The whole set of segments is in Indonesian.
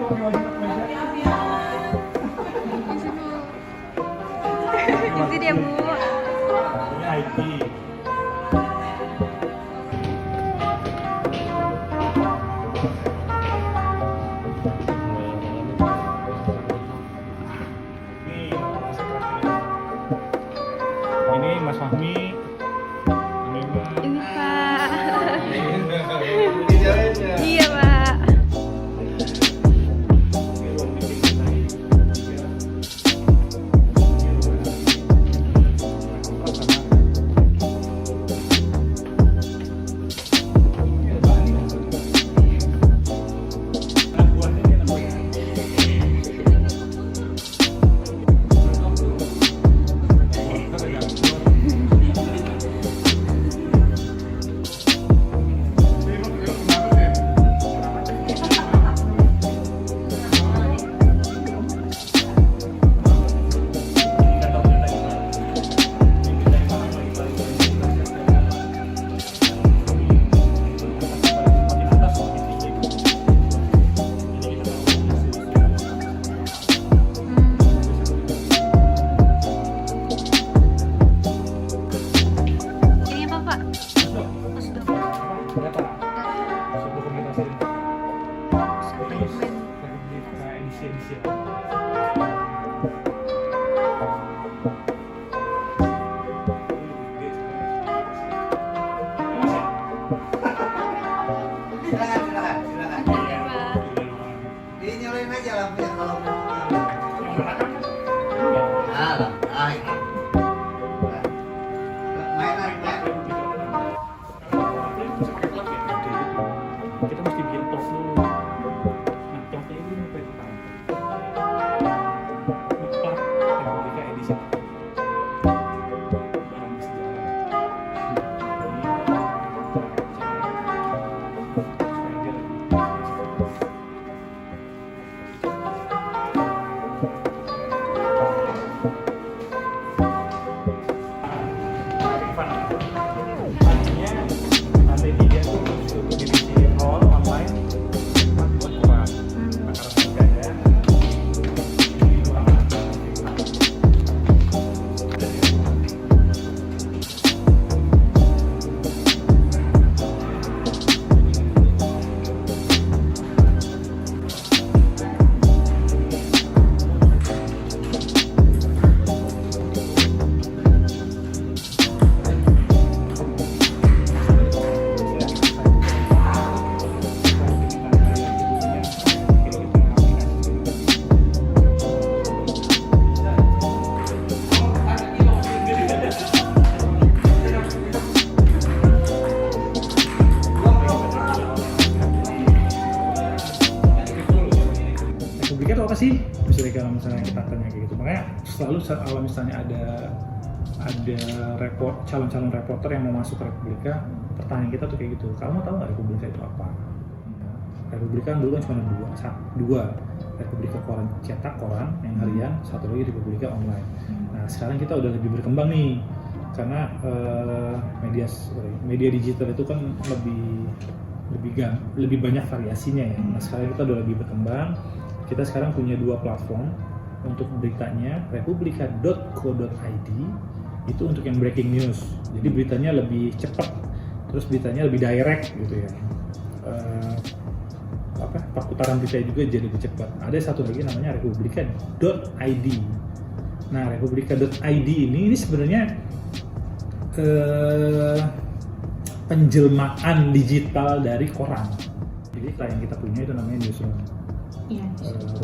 Itu dia Bu. Ini IT. Ini Mas Fahmi. Ini Mas. Ini Pak. Iya Pak. Ini apa Pak? Osdok. Silakan. Iya Pak. Dinyalain aja lampunya kalau mau. Ini. Mainan. Kita mesti bikin top dulu. Nah, topnya ini apa itu Pak? Part Republika edisi barang sejarah. Artinya lantai 3 tuh untuk divisi hall online buat kurang. Nah, karena tidak ada ini ruangan. Republika itu apa sih? Misalnya kalau misalnya kita tanya kayak gitu, makanya selalu kalau misalnya ada calon-calon reporter yang mau masuk ke Republika, pertanyaan kita tuh kayak gitu, kamu tahu nggak Republika itu apa? Republika dulu kan cuma ada dua, Republika koran cetak koran yang harian, satu lagi Republika online. Nah sekarang kita udah lebih berkembang nih, karena media digital itu kan lebih banyak variasinya ya. Nah sekarang kita udah lebih berkembang. Kita sekarang punya dua platform untuk beritanya, republika.co.id itu untuk yang breaking news. Jadi beritanya lebih cepat, terus beritanya lebih direct gitu ya. Perputaran berita juga jadi lebih cepat. Ada satu lagi namanya republika.id. Nah, republika.id ini sebenarnya penjelmaan digital dari koran. Jadi klien kita punya itu namanya Newsroom. Iya.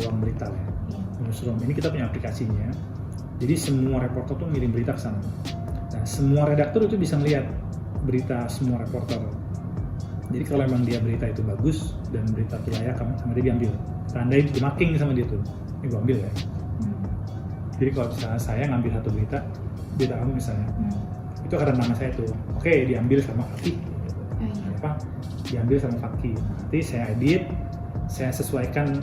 Ruang berita ya. Newsroom ini kita punya aplikasinya. Jadi semua reporter tuh ngirim berita ke sana. Nah, semua redaktur itu bisa melihat berita semua reporter. Jadi kalau emang dia berita itu bagus dan berita itu layak, sama dia diambil. Tandain, di marking sama dia tuh. Ini gua ambil ya. Jadi kalau misalnya saya ngambil satu berita kamu misalnya, itu karena nama saya tuh. Oke, diambil sama Fakih. Diambil sama Fakih. Nanti saya edit, saya sesuaikan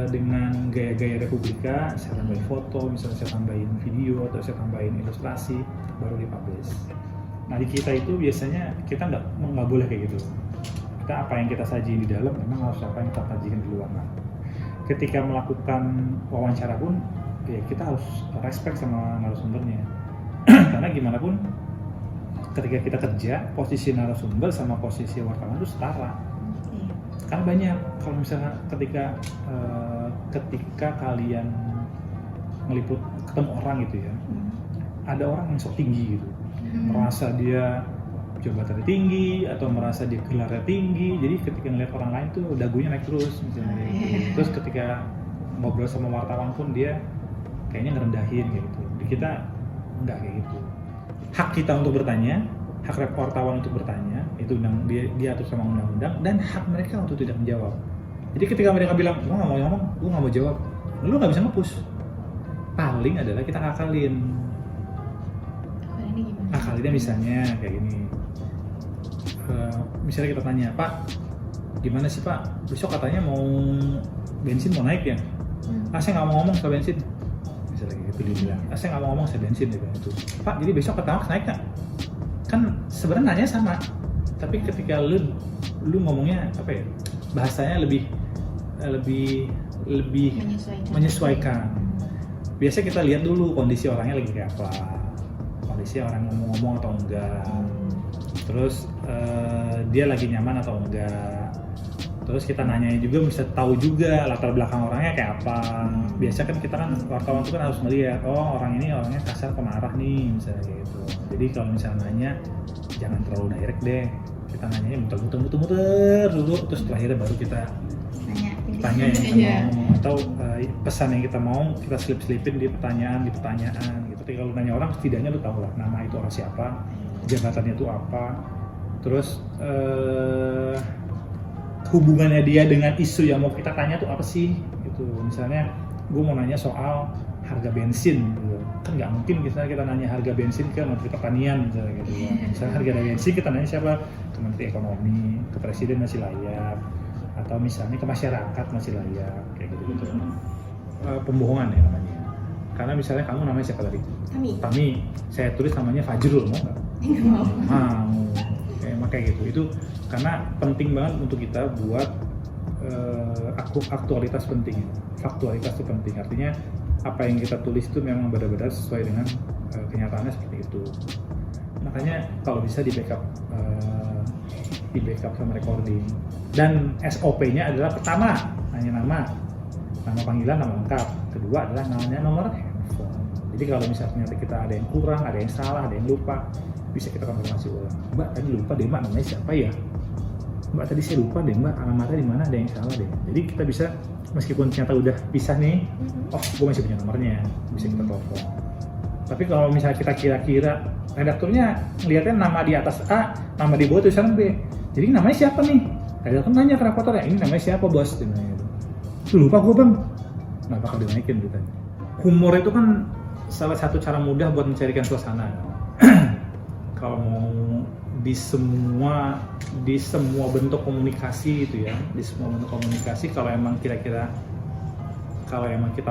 dengan gaya-gaya Republika, saya tambahin foto, misalnya saya tambahin video atau saya tambahin ilustrasi, baru dipublish. Nah di kita itu biasanya kita nggak boleh kayak gitu. Kita apa yang kita sajiin di dalam memang harus apa yang kita sajikan di luar. Nah, ketika melakukan wawancara pun ya kita harus respect sama narasumbernya. Karena gimana pun ketika kita kerja, posisi narasumber sama posisi wartawan itu setara. Iya. Kan banyak kalau misalnya ketika kalian meliput ketemu orang gitu ya, ada orang yang sok tinggi gitu, merasa dia jabatannya tinggi atau merasa dia gelarnya tinggi, jadi ketika ngeliat orang lain tuh dagunya naik terus misalnya gitu. Terus ketika ngobrol sama wartawan pun dia kayaknya ngerendahin kayak gitu. Di kita enggak kayak gitu. Hak kita untuk bertanya, hak wartawan untuk bertanya itu diatur sama undang-undang, dan hak mereka untuk tidak menjawab. Jadi ketika mereka bilang, gua nggak mau ngomong, gua nggak mau jawab, lu nggak bisa nge-push. Paling adalah kita ngakalin. Ini gimana? Akalinnya misalnya kayak gini. Misalnya kita tanya, Pak, gimana sih Pak? Besok katanya mau bensin mau naik ya? Saya nggak mau ngomong soal bensin. Misalnya gitu dia bilang, saya nggak mau ngomong soal bensin gitu. Pak, jadi besok Pertamax naik nggak? Kan sebenarnya nanya sama, tapi ketika lu ngomongnya apa ya? Bahasanya lebih menyesuaikan. Biasanya kita lihat dulu kondisi orangnya lagi kayak apa, kondisi orang ngomong-ngomong atau enggak, terus dia lagi nyaman atau enggak, terus kita nanya juga bisa tahu juga latar belakang orangnya kayak apa. Biasa kan kita kan wartawan itu kan harus melihat, oh orang ini orangnya kasar pemarah nih misalnya kayak gitu. Jadi kalau misalnya nanya jangan terlalu direct deh, kita nanyanya muter dulu, terus terakhir baru kita tanya yang kita mau, atau pesan yang kita mau kita selipin di pertanyaan gitu. Tapi kalau nanya orang setidaknya lu tahu lah nama itu orang siapa, jabatannya itu apa, terus hubungannya dia dengan isu yang mau kita tanya tuh apa sih gitu. Misalnya gue mau nanya soal harga bensin gitu. Kan nggak mungkin kita nanya harga bensin ke Menteri Pertanian misalnya gitu ya. Misalnya harga bensin kita nanya siapa, ke Menteri Ekonomi, ke Presiden masih layak, atau misalnya ke masyarakat masih layak kayak gitu. Pembohongan ya namanya. Karena misalnya kamu namanya siapa tadi? Tami. Saya tulis namanya Fajrul, mau nggak? Mau. Kayak gitu. Itu karena penting banget untuk kita buat aktualitas penting. Faktualitas itu penting. Artinya apa yang kita tulis itu memang benar-benar sesuai dengan kenyataannya seperti itu. Makanya kalau bisa di backup sama recording. Dan SOP-nya adalah pertama nanya nama panggilan, nama lengkap. Kedua adalah namanya nomor handphone. Jadi kalau misalnya kita ada yang kurang, ada yang salah, ada yang lupa, bisa kita konfirmasi ulang. Mbak tadi lupa deh Mbak, namanya siapa ya? Mbak tadi saya lupa deh Mbak, alamatnya di mana, ada yang salah deh. Jadi kita bisa meskipun ternyata udah pisah nih, oh gue masih punya nomornya, bisa kita telepon. Tapi kalau misalnya kita kira-kira redakturnya ngeliatnya nama di atas A, nama di bawah tulisan B, jadi namanya siapa nih? Redaktur nanya ke reporter ya, ini namanya siapa bos? Lupa gue bang, nggak bakal dinaikin gitu. Humor itu kan salah satu cara mudah buat mencairkan suasana. Kalau mau di semua bentuk komunikasi itu ya, di semua bentuk komunikasi, kalau emang kita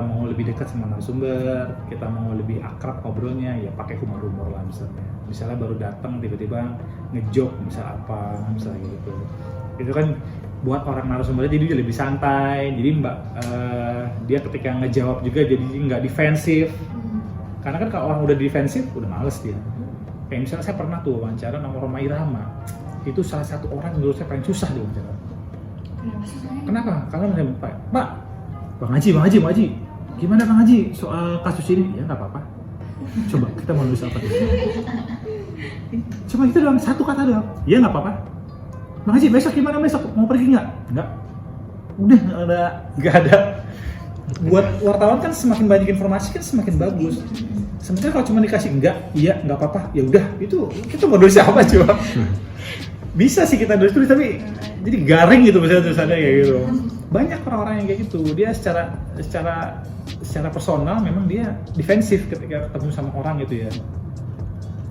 mau lebih dekat sama narasumber, kita mau lebih akrab ngobrolnya, ya pakai humor lah misalnya. Misalnya baru datang tiba-tiba ngejok misal apa, misalnya gitu. Itu kan buat orang narasumbernya jadi dia lebih santai. Jadi dia ketika ngejawab juga jadi nggak defensif. Karena kan kalau orang udah defensif udah males dia. Kayak misalnya saya pernah tuh wawancara nama Rhoma Irama. Itu salah satu orang menurut saya paling susah diwawancara. Kenapa? Karena Pak, Bang Haji, gimana Bang Haji soal kasus ini? Ya nggak apa-apa. Coba kita mau nulis apa dulu? Coba kita doang satu kata doang. Ya nggak apa-apa. Bang Haji besok gimana besok? Mau pergi nggak? Nggak. Udah nggak ada. Buat wartawan kan semakin banyak informasi kan semakin bagus. Sementara kalau cuma dikasih iya nggak apa-apa, ya udah itu kita mau nulis apa coba? Bisa sih kita nulis tapi jadi garing gitu misalnya tulisannya kayak gitu. Banyak orang-orang yang kayak gitu, dia secara personal memang dia defensif ketika ketemu sama orang gitu ya.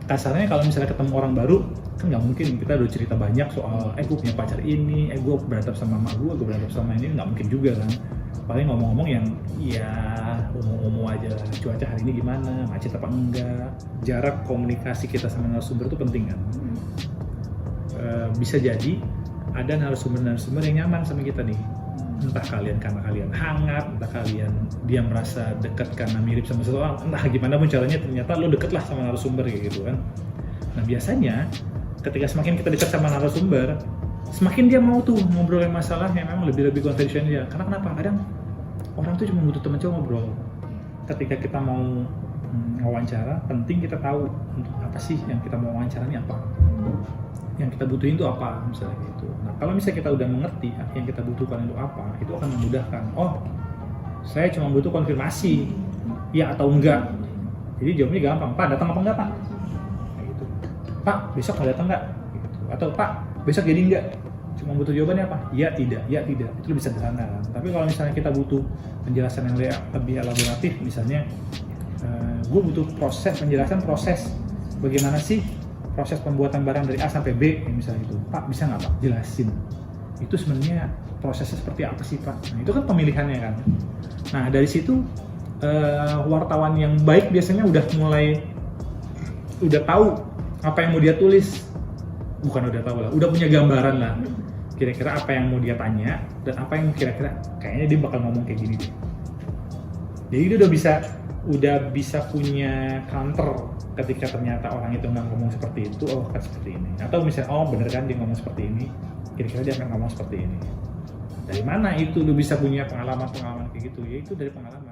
Kasarnya kalau misalnya ketemu orang baru kan nggak mungkin kita udah cerita banyak soal gue punya pacar ini, gue berantem sama mama gue berantem sama ini, nggak mungkin juga kan. Paling ngomong-ngomong yang ya ngomong aja lah, cuaca hari ini gimana, macet apa enggak. Jarak komunikasi kita sama narasumber itu penting kan. Bisa jadi ada narasumber yang nyaman sama kita nih, entah kalian karena kalian hangat, entah kalian dia merasa dekat karena mirip sama seseorang, entah gimana pun caranya ternyata lo deket lah sama narasumber kayak gitu kan. Nah biasanya ketika semakin kita dekat sama narasumber, semakin dia mau tuh ngobrolin masalah yang memang lebih konvensional dia. Karena kenapa? Kadang orang tuh cuma butuh teman cowok ngobrol. Ketika kita mau wawancara, penting kita tahu untuk apa sih yang kita mau wawancara ini apa, yang kita butuhin itu apa misalnya gitu. Nah kalau misalnya kita udah mengerti yang kita butuhkan itu apa, itu akan memudahkan. Oh, saya cuma butuh konfirmasi, ya atau enggak. Jadi jawabnya gampang. Pak datang apa enggak Pak? Kayak gitu. Pak besok nggak datang nggak? Gitu. Atau Pak besok jadi enggak? Cuma butuh jawabannya apa? Ya tidak, ya tidak. Itu lebih sederhana kan. Tapi kalau misalnya kita butuh penjelasan yang lebih elaboratif, misalnya gue butuh penjelasan proses bagaimana sih proses pembuatan barang dari A sampai B, misalnya itu. Pak bisa nggak Pak jelasin? Itu sebenarnya prosesnya seperti apa sih Pak? Nah itu kan pemilihannya kan. Nah dari situ wartawan yang baik biasanya udah tahu apa yang mau dia tulis. Bukan udah tahu lah, udah punya gambaran lah kira-kira apa yang mau dia tanya dan apa yang kira-kira kayaknya dia bakal ngomong kayak gini deh. Jadi dia udah bisa punya counter ketika ternyata orang itu nggak ngomong seperti itu, oh kan seperti ini. Atau misalnya oh bener kan dia ngomong seperti ini, kira-kira dia akan ngomong seperti ini. Dari mana itu lu bisa punya pengalaman kayak gitu? Ya itu dari pengalaman.